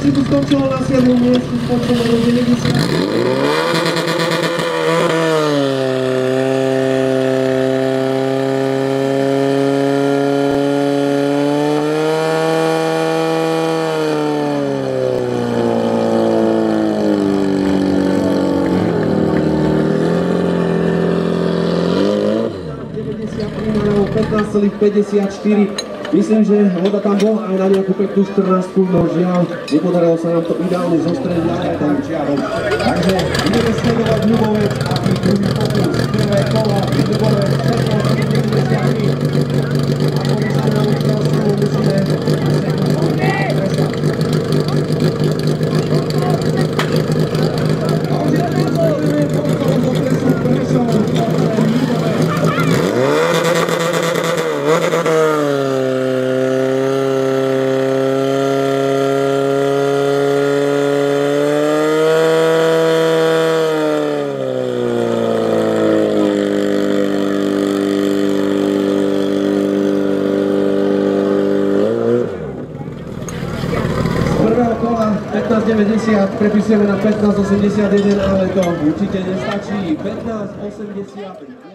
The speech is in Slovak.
si tu skončilo na 7. mieste, skončilo do 90. Na 15,54. Myslím, že Honda tam bol aj na nejakú peknú 14, no žiaľ, nepodarilo sa nám to ideálne zostrediť aj tam čiarom. Takže ideme sledovať Ľubovec a druhý pokus. Prvé kolo, Ľubovec, 15,93. A po sa na účelstvu musíme kola 15,90 prepisujeme na 15,81, ale to určite nestačí. 15,80.